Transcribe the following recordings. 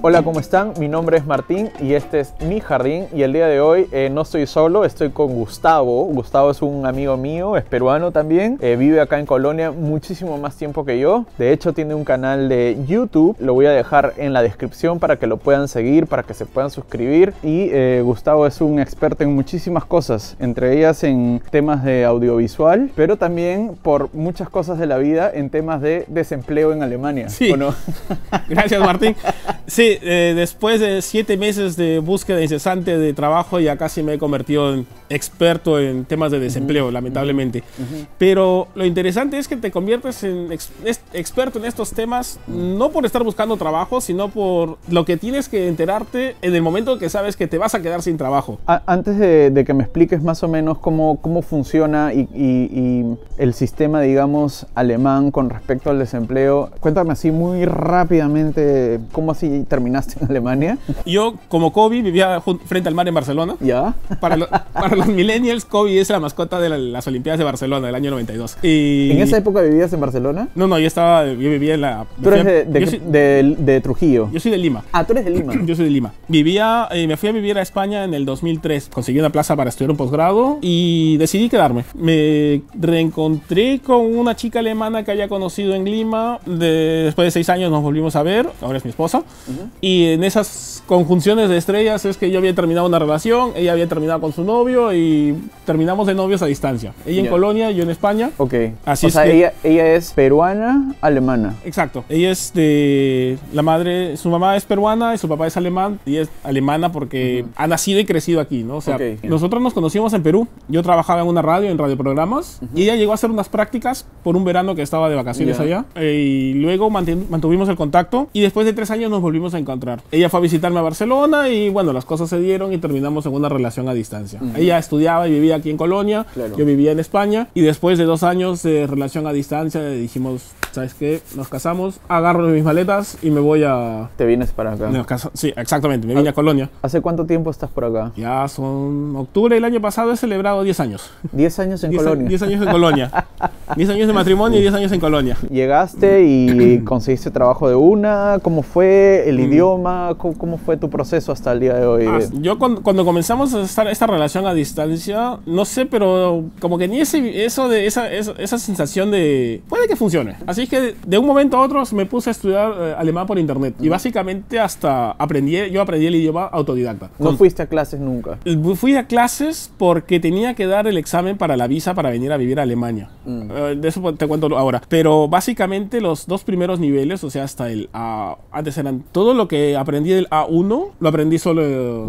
Hola, ¿cómo están? Mi nombre es Martín y este es Mi Jardín, y el día de hoy no estoy solo, estoy con Gustavo. Gustavo es un amigo mío, es peruano también, vive acá en Colonia muchísimo más tiempo que yo. De hecho tiene un canal de YouTube, lo voy a dejar en la descripción para que lo puedan seguir, para que se puedan suscribir. Y Gustavo es un experto en muchísimas cosas, entre ellas en temas de audiovisual, pero también por muchas cosas de la vida en temas de desempleo en Alemania. Sí. ¿O no? Gracias, Martín. Sí, después de 7 meses de búsqueda incesante de trabajo, ya casi me he convertido en experto en temas de desempleo, lamentablemente. Pero lo interesante es que te conviertes en experto en estos temas, no por estar buscando trabajo, sino por lo que tienes que enterarte en el momento que sabes que te vas a quedar sin trabajo. Antes de que me expliques más o menos cómo funciona y el sistema, digamos, alemán con respecto al desempleo, cuéntame así muy rápidamente cómo así terminaste en Alemania. Yo, como Kobe, vivía frente al mar en Barcelona. ¿Ya? Para los millennials, Kobe es la mascota de las Olimpiadas de Barcelona del año 92. Y ¿En esa época vivías en Barcelona? No, yo vivía en la... ¿Tú eres de Trujillo? Yo soy de Lima. Ah, tú eres de Lima. Yo soy de Lima. Me fui a vivir a España en el 2003. Conseguí una plaza para estudiar un posgrado y decidí quedarme. Me reencontré con una chica alemana que había conocido en Lima. Después de 6 años nos volvimos a ver. Ahora es mi esposa. Y en esas conjunciones de estrellas es que yo había terminado una relación, ella había terminado con su novio y terminamos de novios a distancia. Ella en Colonia, yo en España. Ok. Así o sea, ella es peruana, alemana. Exacto. Ella es de la madre, su mamá es peruana y su papá es alemán. Y es alemana porque ha nacido y crecido aquí, ¿no? O sea, nosotros nos conocimos en Perú. Yo trabajaba en una radio, en radioprogramas, y ella llegó a hacer unas prácticas por un verano que estaba de vacaciones allá. Y luego mantuvimos el contacto y después de 3 años nos volvimos a encontrar. Ella fue a visitarme a Barcelona y bueno, las cosas se dieron y terminamos en una relación a distancia. Ella estudiaba y vivía aquí en Colonia, yo vivía en España, y después de 2 años de relación a distancia dijimos, ¿sabes qué? Nos casamos, agarro mis maletas y me voy a... ¿Te vienes para acá? Sí, exactamente, me vine a Colonia. ¿Hace cuánto tiempo estás por acá? Ya son octubre del año pasado, he celebrado 10 años. 10 años en Colonia. 10 años en Colonia. 10 años de matrimonio y 10 años en Colonia. Llegaste y conseguiste trabajo de una. ¿Cómo fue el idioma? ¿Cómo fue tu proceso hasta el día de hoy? Yo cuando comenzamos a estar esta relación a distancia, no sé, pero como que ni esa sensación de puede que funcione. Así que de un momento a otro me puse a estudiar alemán por internet y básicamente yo aprendí el idioma autodidacta. ¿No fuiste a clases nunca? Fui a clases porque tenía que dar el examen para la visa para venir a vivir a Alemania. De eso te cuento ahora. Pero básicamente los 2 primeros niveles, o sea, hasta el A, antes eran todo lo que aprendí del A1, lo aprendí solo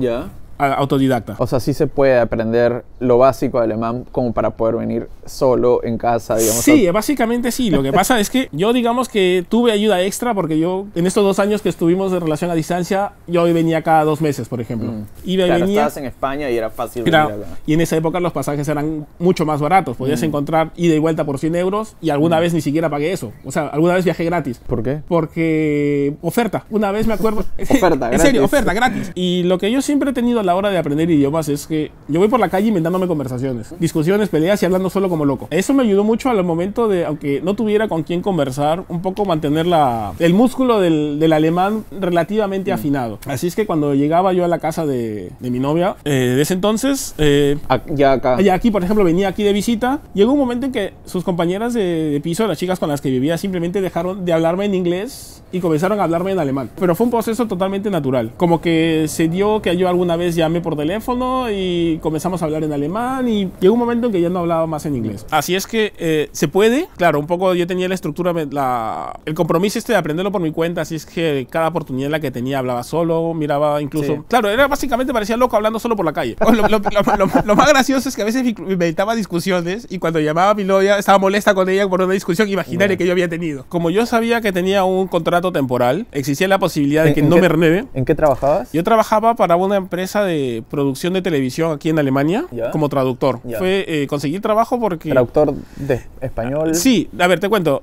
autodidacta. O sea, sí se puede aprender lo básico de alemán como para poder venir solo en casa, digamos. Sí, básicamente sí. Lo que pasa es que yo digamos que tuve ayuda extra porque yo en estos 2 años que estuvimos de relación a distancia, yo venía cada 2 meses, por ejemplo. Claro, estabas en España y era fácil venir acá. Y en esa época los pasajes eran mucho más baratos. Podías encontrar ida y vuelta por 100 euros y alguna vez ni siquiera pagué eso. O sea, alguna vez viajé gratis. ¿Por qué? Porque oferta. Una vez me acuerdo. Oferta, gratis. En serio, oferta, gratis. Y lo que yo siempre he tenido a la hora de aprender idiomas es que yo voy por la calle inventándome conversaciones, discusiones, peleas y hablando solo como loco. Eso me ayudó mucho al momento de, aunque no tuviera con quién conversar, un poco mantener el músculo del alemán relativamente afinado. Así es que cuando llegaba yo a la casa de mi novia, de ese entonces, aquí, por ejemplo, venía aquí de visita, llegó un momento en que sus compañeras de piso, las chicas con las que vivía, simplemente dejaron de hablarme en inglés y comenzaron a hablarme en alemán. Pero fue un proceso totalmente natural. Como que se dio que yo alguna vez llamé por teléfono y comenzamos a hablar en alemán y llegó un momento en que ya no hablaba más en inglés. Así es que se puede. Claro, un poco yo tenía la estructura, el compromiso de aprenderlo por mi cuenta, así es que cada oportunidad en la que tenía hablaba solo, miraba incluso... Sí. Claro, básicamente parecía loco hablando solo por la calle. Lo más gracioso es que a veces me inventaba discusiones y cuando llamaba a mi novia estaba molesta con ella por una discusión imaginaria que yo había tenido. Como yo sabía que tenía un contrato temporal, existía la posibilidad de que no me renueve. ¿En qué trabajabas? Yo trabajaba para una empresa de producción de televisión aquí en Alemania como traductor. Fue conseguir trabajo porque... ¿Traductor de español? Sí, a ver, te cuento.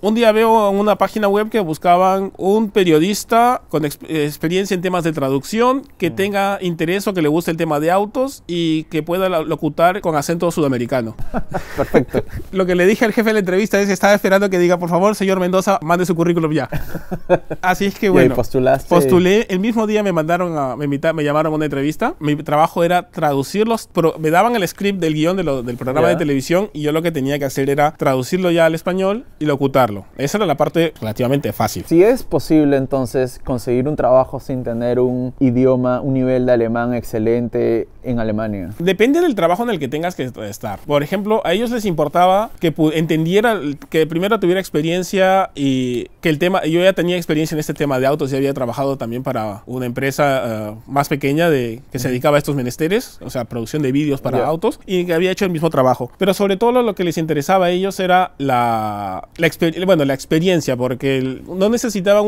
Un día veo en una página web que buscaban un periodista con experiencia en temas de traducción, que tenga interés o que le guste el tema de autos y que pueda locutar con acento sudamericano. Perfecto. Lo que le dije al jefe de la entrevista es que estaba esperando que diga, por favor, señor Mendoza, mande su currículum ya. Así es que bueno, postulé. El mismo día me llamaron a una entrevista. Mi trabajo era traducirlos, me daban el script del guión del programa de televisión y yo lo que tenía que hacer era traducirlo ya al español y locutarlo. Esa era la parte relativamente fácil. Si es posible entonces conseguir un trabajo sin tener un idioma, un nivel de alemán excelente en Alemania. Depende del trabajo en el que tengas que estar. Por ejemplo, a ellos les importaba que entendiera, que primero tuviera experiencia y que el tema, yo ya tenía experiencia en este tema de autos y había trabajado también para una empresa más pequeña que se dedicaba a estos menesteres, o sea, producción de vídeos para autos, y que había hecho el mismo trabajo. Pero sobre todo lo que les interesaba a ellos era la experiencia, porque no necesitaban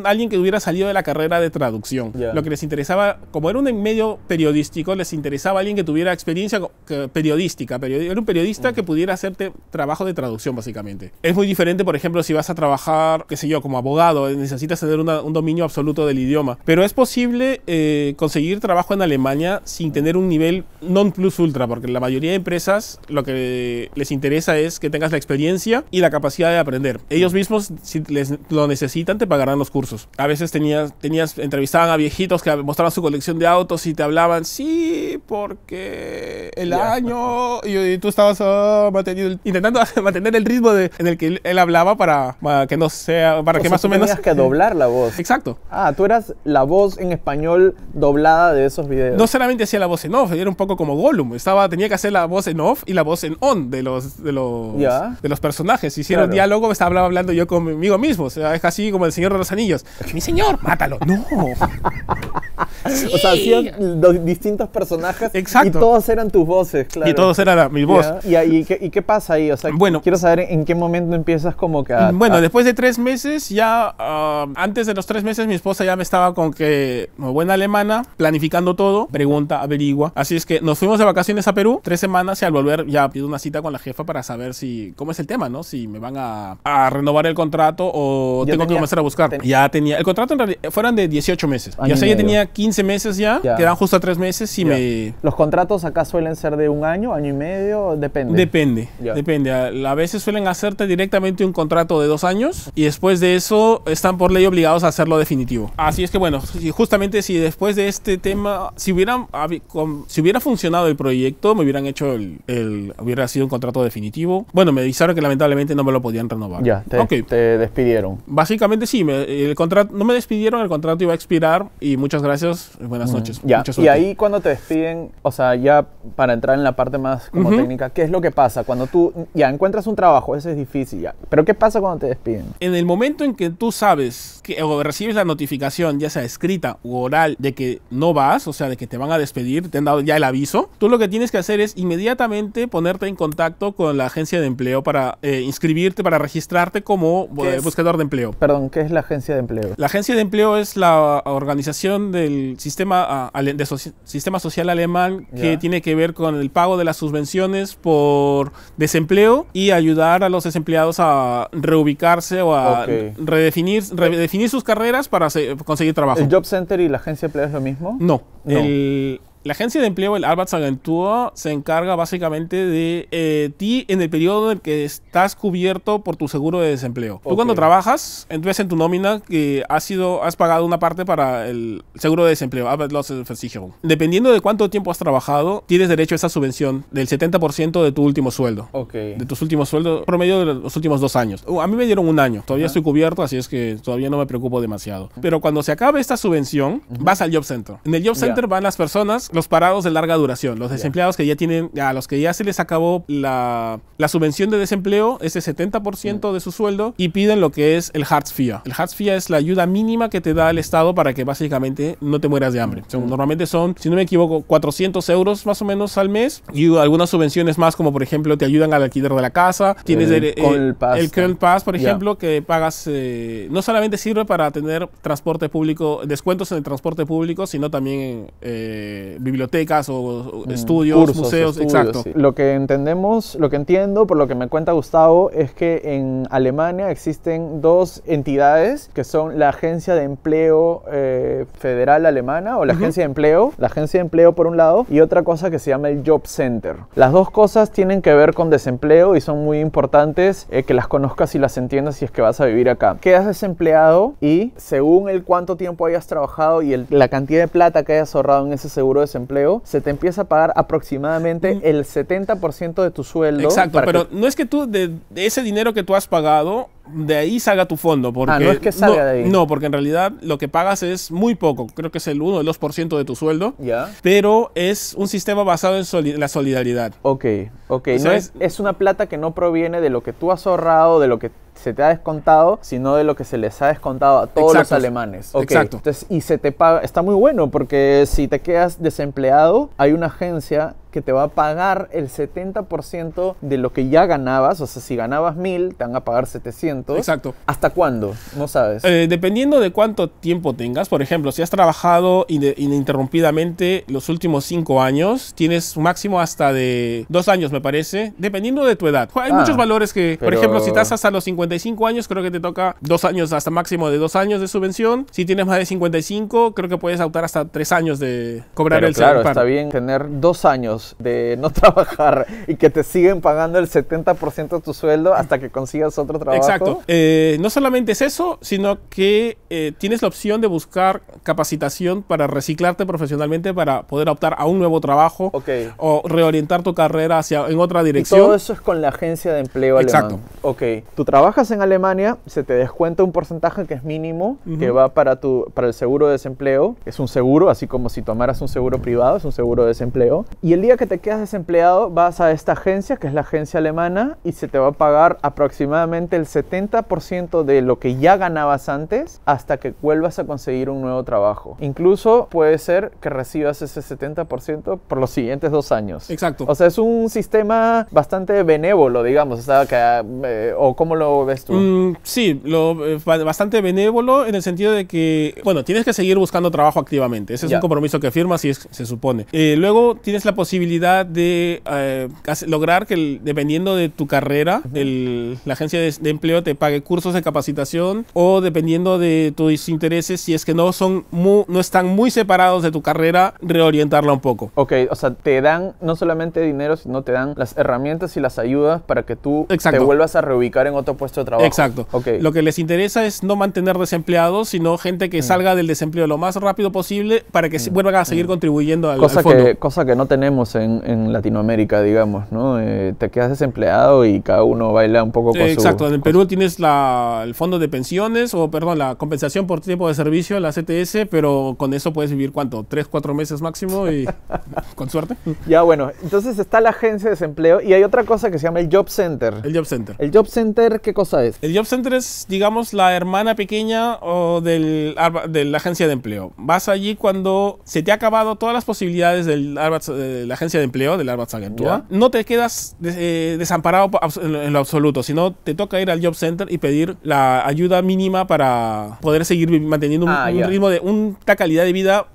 alguien que hubiera salido de la carrera de traducción. Lo que les interesaba, como era un medio periodístico, les interesaba alguien que tuviera experiencia periodística. Era un periodista que pudiera hacerte trabajo de traducción, básicamente. Es muy diferente, por ejemplo, si vas a trabajar, qué sé yo, como abogado, necesitas tener un dominio absoluto del idioma. Pero es posible conseguir trabajo en Alemania sin tener un nivel non plus ultra, porque la mayoría de empresas lo que les interesa es que tengas la experiencia y la capacidad de aprender. Ellos mismos, si lo necesitan, te pagarán los cursos. A veces entrevistaban a viejitos que mostraban su colección de autos y te hablaban, sí, porque el año... Y tú estabas intentando mantener el ritmo en el que él hablaba para que no sea... Para que más o menos... Tenías que doblar la voz. Exacto. Ah, tú eras la voz en español doblada de esos videos. No solamente hacía la voz en off, era un poco como Gollum. Tenía que hacer la voz en off y la voz en on de los personajes. Hicieron diálogo, estaba hablando yo conmigo mismo. O sea, es casi como el Señor de los Anillos. Mi señor, mátalo. No. Sí. O sea, hacían distintos personajes. Exacto. Y todos eran tus voces, claro. Y todos eran mi voz. ¿Y qué pasa ahí? O sea, bueno, quiero saber en qué momento empiezas como que después de 3 meses, ya antes de los 3 meses, mi esposa ya me estaba con que, como buena alemana, planificando todo, pregunta, averigua. Así es que nos fuimos de vacaciones a Perú, 3 semanas, y al volver ya pido una cita con la jefa para saber cómo es el tema, ¿no? Si me van a renovar el contrato o tengo que comenzar a buscar. Ya tenía, el contrato en realidad fueron de 18 meses. Ya tenía 15 meses ya, quedan justo a 3 meses y ¿Los contratos acá suelen ser de 1 año, año y medio? Depende. Depende. A veces suelen hacerte directamente un contrato de 2 años y después de eso están por ley obligados a hacerlo definitivo. Así es que bueno, justamente si después de este tema, si hubiera funcionado el proyecto, me hubieran hecho hubiera sido un contrato definitivo. Bueno, me avisaron que lamentablemente no me lo podían renovar. Te despidieron. Básicamente sí, el contrato, no me despidieron, el contrato iba a expirar y muchas gracias, buenas noches. Y ahí cuando te despiden, o sea, ya para entrar en la parte más como técnica, ¿qué es lo que pasa? Cuando tú ya encuentras un trabajo, eso es difícil ya, pero ¿qué pasa cuando te despiden? En el momento en que tú sabes o recibes la notificación, ya sea escrita u oral, de que no vas, o sea, de que te van a despedir, te han dado ya el aviso, tú lo que tienes que hacer es inmediatamente ponerte en contacto con la agencia de empleo para inscribirte, para registrarte como buscador de empleo. Perdón, ¿qué es la agencia de empleo? La agencia de empleo es la organización del sistema social alemán que tiene que ver con el pago de las subvenciones por desempleo y ayudar a los desempleados a reubicarse o a redefinir sus carreras para conseguir trabajo. ¿El Job Center y la agencia de empleo es lo mismo? No. La agencia de empleo, el Arbeitsagentur, se encarga básicamente de ti en el periodo en el que estás cubierto por tu seguro de desempleo. Tú cuando trabajas, ves en tu nómina que has pagado una parte para el seguro de desempleo, Arbeitslosenversicherung. Dependiendo de cuánto tiempo has trabajado, tienes derecho a esa subvención del 70% de tu último sueldo. De tus últimos sueldos, promedio de los últimos 2 años. A mí me dieron 1 año. Todavía estoy cubierto, así es que todavía no me preocupo demasiado. Pero cuando se acabe esta subvención, vas al Job Center. En el Job Center van las personas los parados de larga duración, los desempleados que ya tienen, a los que ya se les acabó la subvención de desempleo, ese 70% de su sueldo, y piden lo que es el Hartz-IV. El Hartz-IV es la ayuda mínima que te da el Estado para que básicamente no te mueras de hambre. O sea, normalmente son, si no me equivoco, 400 euros más o menos al mes, y algunas subvenciones más, como por ejemplo te ayudan al alquiler de la casa, tienes el Köln Pass, por ejemplo, que pagas, no solamente sirve para tener transporte público, descuentos en el transporte público, sino también en bibliotecas o estudios, cursos, museos, estudios, exacto. Sí. Lo que entiendo, por lo que me cuenta Gustavo, es que en Alemania existen dos entidades que son la Agencia de Empleo Federal Alemana o la Agencia de Empleo por un lado, y otra cosa que se llama el Job Center. Las dos cosas tienen que ver con desempleo y son muy importantes que las conozcas y las entiendas si es que vas a vivir acá. Quedas desempleado y según el cuánto tiempo hayas trabajado y la cantidad de plata que hayas ahorrado en ese seguro de desempleo, se te empieza a pagar aproximadamente el 70% de tu sueldo. Exacto, pero no es que tú de ese dinero que tú has pagado, de ahí salga tu fondo. Porque no es que salga de ahí. No, porque en realidad lo que pagas es muy poco. Creo que es el 1 o el 2% de tu sueldo. Ya. Pero es un sistema basado en la solidaridad. Ok. O sea, No es una plata que no proviene de lo que tú has ahorrado, de lo que se te ha descontado, sino de lo que se les ha descontado a todos los alemanes. Okay. Exacto. Entonces, y se te paga, está muy bueno, porque si te quedas desempleado, hay una agencia que te va a pagar el 70% de lo que ya ganabas. O sea, si ganabas 1.000, te van a pagar 700. Exacto. ¿Hasta cuándo? No sabes. Dependiendo de cuánto tiempo tengas. Por ejemplo, si has trabajado ininterrumpidamente los últimos 5 años, tienes un máximo hasta de 2 años, me parece, dependiendo de tu edad. Hay muchos valores que, por ejemplo, si estás hasta los 55 años, creo que te toca 2 años, hasta máximo de 2 años de subvención. Si tienes más de 55, creo que puedes optar hasta 3 años de cobrar el salario. Claro, está bien tener 2 años de no trabajar y que te siguen pagando el 70% de tu sueldo hasta que consigas otro trabajo. Exacto. No solamente es eso, sino que tienes la opción de buscar capacitación para reciclarte profesionalmente, para poder optar a un nuevo trabajo o reorientar tu carrera en otra dirección. Y todo eso es con la agencia de empleo alemán. Ok. Tú trabajas en Alemania, se te descuenta un porcentaje que es mínimo, que va para el seguro de desempleo. Es un seguro, así como si tomaras un seguro privado, es un seguro de desempleo. Y el día que te quedas desempleado, vas a esta agencia, que es la agencia alemana, y se te va a pagar aproximadamente el 70% de lo que ya ganabas antes hasta que vuelvas a conseguir un nuevo trabajo. Incluso puede ser que recibas ese 70% por los siguientes 2 años. Exacto. O sea, es un sistema bastante benévolo, digamos. O sea, ¿o cómo lo ves tú? Sí, bastante benévolo en el sentido de que, bueno, tienes que seguir buscando trabajo activamente. Ese es un compromiso que firmas y se supone. Luego tienes la posibilidad de lograr que, dependiendo de tu carrera, la agencia de empleo te pague cursos de capacitación, o dependiendo de tus intereses, si es que no están muy separados de tu carrera, reorientarla un poco. Ok, o sea, te dan no solamente dinero, sino te dan las herramientas y las ayudas para que tú te vuelvas a reubicar en otro puesto de trabajo. Exacto. Okay. Lo que les interesa es no mantener desempleados, sino gente que salga del desempleo lo más rápido posible para que vuelvan a seguir contribuyendo al fondo. Cosa que no tenemos en Latinoamérica, digamos, ¿no? Te quedas desempleado y cada uno baila un poco con Exacto. En Perú tienes el fondo de pensiones, la compensación por tiempo de servicio, la CTS, pero con eso puedes vivir, ¿cuánto? 3-4 meses máximo y con suerte. Ya, bueno, entonces está la agencia de desempleo y hay otra cosa que se llama el Job Center. El Job Center. ¿El Job Center qué cosa es? El Job Center es, digamos, la hermana pequeña de la agencia de empleo. Vas allí cuando se te ha acabado todas las posibilidades de la agencia de empleo, del Arbeitsagentur. No te quedas desamparado en lo absoluto, sino te toca ir al Job Center y pedir la ayuda mínima para poder seguir manteniendo un ritmo una calidad de vida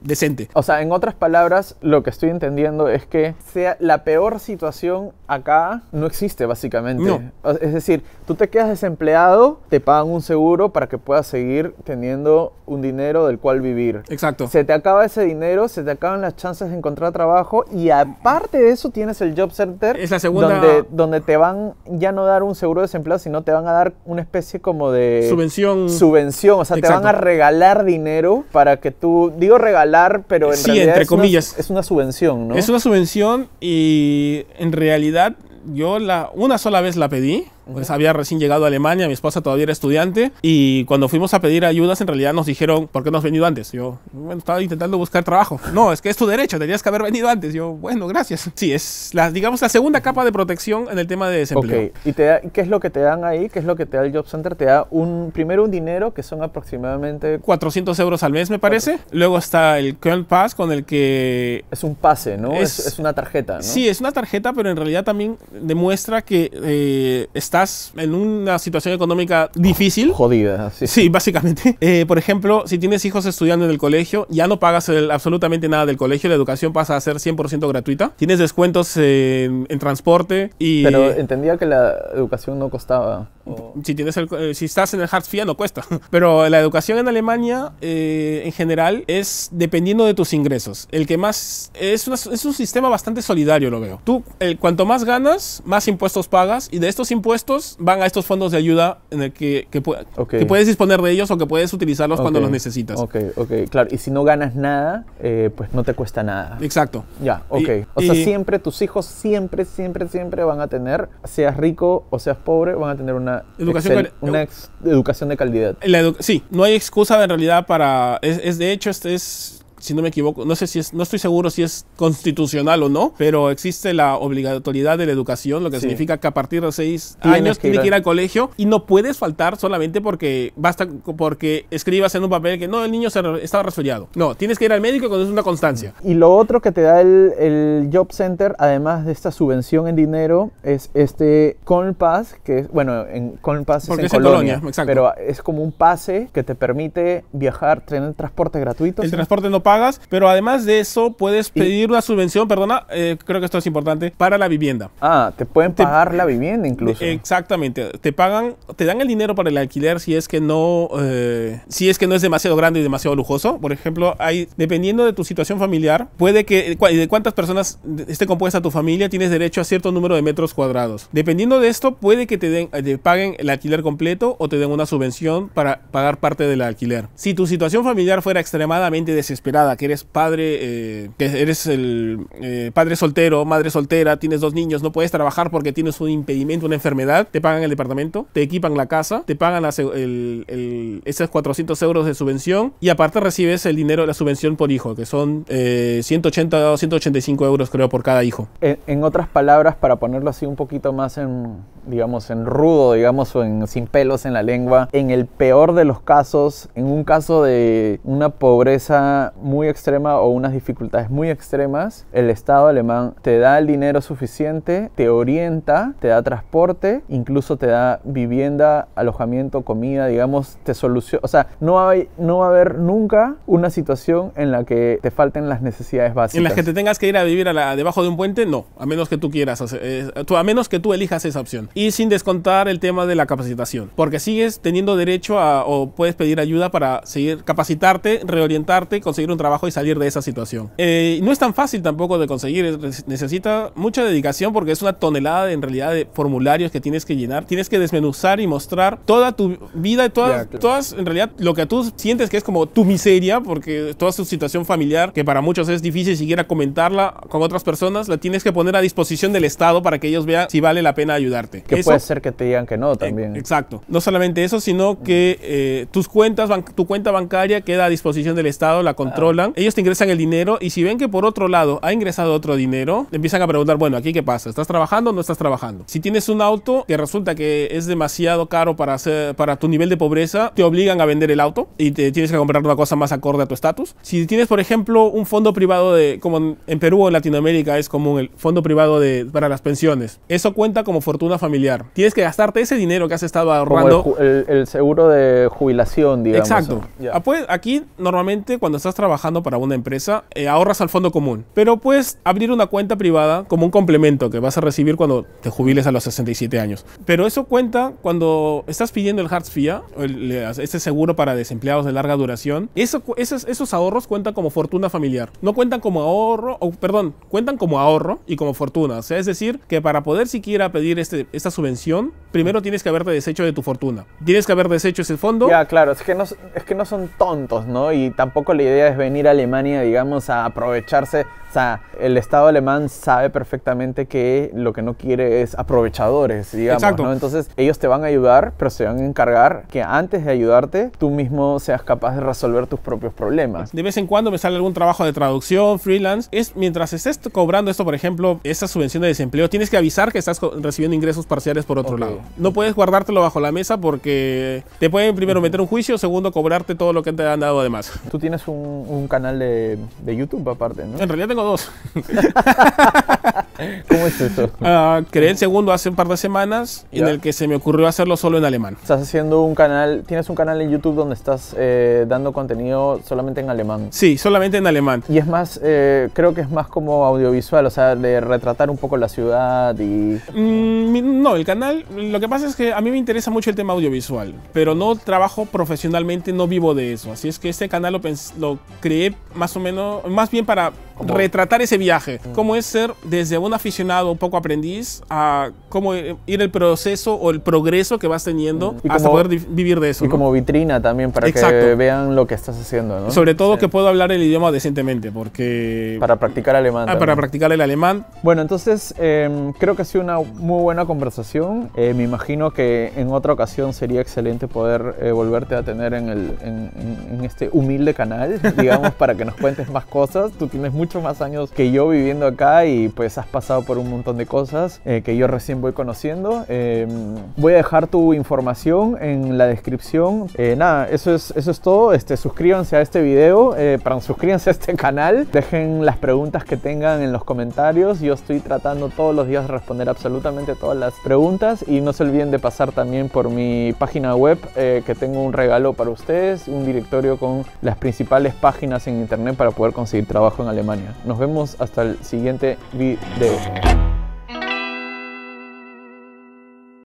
decente. O sea, en otras palabras, lo que estoy entendiendo es que sea la peor situación acá no existe, básicamente. No. Es decir, tú te quedas desempleado, te pagan un seguro para que puedas seguir teniendo un dinero del cual vivir. Exacto. Se te acaba ese dinero, se te acaban las chances de encontrar trabajo y aparte de eso tienes el Job Center. Es la segunda... donde te van ya no dar un seguro de desempleo, sino te van a dar una especie como de... Subvención. O sea, te van a regalar dinero para que tú... Digo regalar, pero en realidad entre comillas. Es una subvención, ¿no? Es una subvención y en realidad yo una sola vez la pedí. Pues había recién llegado a Alemania, mi esposa todavía era estudiante, y cuando fuimos a pedir ayudas, en realidad nos dijeron, ¿por qué no has venido antes? Yo, bueno, estaba intentando buscar trabajo. No, es que es tu derecho, tenías que haber venido antes. Yo, bueno, gracias. Sí, es, digamos, la segunda capa de protección en el tema de desempleo. Ok, ¿y qué es lo que te dan ahí? ¿Qué es lo que te da el Job Center? Te da primero un dinero que son aproximadamente 400 euros al mes, me parece. Luego está el Köln Pass, con el que... Es un pase, ¿no? Es una tarjeta, ¿no? Sí, es una tarjeta, pero en realidad también demuestra que estás en una situación económica difícil. Jodida, sí. Sí, básicamente. Por ejemplo, si tienes hijos estudiando en el colegio, ya no pagas absolutamente nada del colegio, la educación pasa a ser 100% gratuita. Tienes descuentos en transporte y... Pero entendía que la educación no costaba. Si estás en el Hartz IV no cuesta. Pero la educación en Alemania, en general, es dependiendo de tus ingresos. El que más... Es un sistema bastante solidario, lo veo. Tú, cuanto más ganas, más impuestos pagas, y de estos impuestos van a estos fondos de ayuda en el que puedes disponer de ellos o que puedes utilizarlos cuando los necesitas. Ok, claro. Y si no ganas nada, pues no te cuesta nada. Exacto. Ya, ok. O sea, siempre, tus hijos siempre van a tener, seas rico o seas pobre, van a tener una educación de calidad. Sí, no hay excusa en realidad para... de hecho, si no me equivoco, no estoy seguro si es constitucional o no, pero existe la obligatoriedad de la educación, lo que significa que a partir de 6 años tienes que ir al colegio y no puedes faltar solamente porque escribas en un papel que no, el niño estaba resfriado. No, tienes que ir al médico cuando es una constancia. Y lo otro que te da el Job Center, además de esta subvención en dinero, es este Köln Pass, que es, bueno, Köln Pass es en Colonia, exacto. Pero es como un pase que te permite viajar, tener transporte gratuito. El transporte no pagas, pero además de eso puedes pedir una subvención, creo que esto es importante, para la vivienda. Ah, te pueden pagar la vivienda incluso. Exactamente, te dan el dinero para el alquiler si es que no es demasiado grande y demasiado lujoso. Por ejemplo, dependiendo de tu situación familiar, puede que de cuántas personas esté compuesta tu familia, tienes derecho a cierto número de metros cuadrados. Dependiendo de esto, puede que te paguen el alquiler completo o te den una subvención para pagar parte del alquiler. Si tu situación familiar fuera extremadamente desesperada, que eres padre, padre soltero, madre soltera, tienes 2 niños, no puedes trabajar porque tienes un impedimento, una enfermedad, te pagan el departamento, te equipan la casa, te pagan esos 400 euros de subvención, y aparte recibes el dinero de la subvención por hijo, que son 180 o 185 euros creo por cada hijo. En otras palabras, para ponerlo así un poquito más en rudo, o sin pelos en la lengua, en el peor de los casos, en un caso de una pobreza muy extrema o unas dificultades muy extremas, el Estado alemán te da el dinero suficiente, te orienta, te da transporte, incluso te da vivienda, alojamiento, comida, te soluciona. O sea, no va a haber nunca una situación en la que te falten las necesidades básicas. En las que te tengas que ir a vivir debajo de un puente, no, a menos que tú quieras, a menos que tú elijas esa opción. Y sin descontar el tema de la capacitación, porque sigues teniendo derecho o puedes pedir ayuda para seguir capacitarte, reorientarte, conseguir un trabajo y salir de esa situación. No es tan fácil tampoco de conseguir, necesita mucha dedicación porque es una tonelada en realidad de formularios que tienes que llenar, tienes que desmenuzar y mostrar toda tu vida, todas en realidad lo que tú sientes que es como tu miseria, porque toda su situación familiar, que para muchos es difícil siquiera comentarla con otras personas, la tienes que poner a disposición del Estado para que ellos vean si vale la pena ayudarte. Que puede ser que te digan que no también. Exacto. No solamente eso, sino que tu cuenta bancaria queda a disposición del Estado, la controlan, ellos te ingresan el dinero y si ven que por otro lado ha ingresado otro dinero, te empiezan a preguntar, bueno, ¿aquí qué pasa? ¿Estás trabajando o no estás trabajando? Si tienes un auto que resulta que es demasiado caro para tu nivel de pobreza, te obligan a vender el auto y te tienes que comprar una cosa más acorde a tu estatus. Si tienes, por ejemplo, un fondo privado como en Perú o en Latinoamérica es común el fondo privado para las pensiones, eso cuenta como fortuna familiar. Tienes que gastarte ese dinero que has estado ahorrando. Como el seguro de jubilación, digamos. Exacto. Aquí, normalmente, cuando estás trabajando para una empresa, ahorras al fondo común. Pero puedes abrir una cuenta privada como un complemento que vas a recibir cuando te jubiles a los 67 años. Pero eso cuenta cuando estás pidiendo el Hartz IV, ese seguro para desempleados de larga duración. Esos ahorros cuentan como fortuna familiar. No cuentan como ahorro, cuentan como ahorro y como fortuna. O sea, es decir, que para poder siquiera pedir esta subvención, primero tienes que haberte deshecho de tu fortuna. Tienes que haber deshecho ese fondo. Ya, claro, es que no son tontos, ¿no? Y tampoco la idea es venir a Alemania, digamos, a aprovecharse sea, el Estado alemán sabe perfectamente que lo que no quiere es aprovechadores, digamos, ¿no? Entonces ellos te van a ayudar, pero se van a encargar que antes de ayudarte, tú mismo seas capaz de resolver tus propios problemas. De vez en cuando me sale algún trabajo de traducción, freelance. Mientras estés cobrando esto, por ejemplo, esa subvención de desempleo, tienes que avisar que estás recibiendo ingresos parciales por otro lado. No puedes guardártelo bajo la mesa porque te pueden primero meter un juicio, segundo cobrarte todo lo que te han dado además. Tú tienes un canal de YouTube aparte, ¿no? En realidad tengo 2. ¿Cómo es eso? Creé el segundo hace un par de semanas en el que se me ocurrió hacerlo solo en alemán. Estás haciendo un canal, tienes un canal en YouTube donde estás dando contenido solamente en alemán. Sí, solamente en alemán. Y es más, creo que es más como audiovisual, o sea, de retratar un poco la ciudad y... No, el canal, lo que pasa es que a mí me interesa mucho el tema audiovisual, pero no trabajo profesionalmente, no vivo de eso. Así es que este canal lo creé más o menos, más bien para retratar ese viaje. Cómo es ser desde un aficionado, un poco aprendiz, a cómo ir el proceso o el progreso que vas teniendo hasta poder vivir de eso. Y como vitrina también, para que vean lo que estás haciendo, ¿no? Sobre todo que puedo hablar el idioma decentemente, porque... Para practicar alemán. Para practicar el alemán. Bueno, entonces creo que ha sido una muy buena conversación. Me imagino que en otra ocasión sería excelente poder volverte a tener en este humilde canal, digamos, para que nos cuentes más cosas. Tú tienes muchos más años que yo viviendo acá y pues has pasado por un montón de cosas que yo recién voy conociendo. Voy a dejar tu información en la descripción. Nada, eso es todo. Suscríbanse a este video, suscríbanse a este canal. Dejen las preguntas que tengan en los comentarios. Yo estoy tratando todos los días de responder absolutamente todas las preguntas y no se olviden de pasar también por mi página web que tengo un regalo para ustedes, un directorio con las principales páginas en internet para poder conseguir trabajo en Alemania. Nos vemos hasta el siguiente video.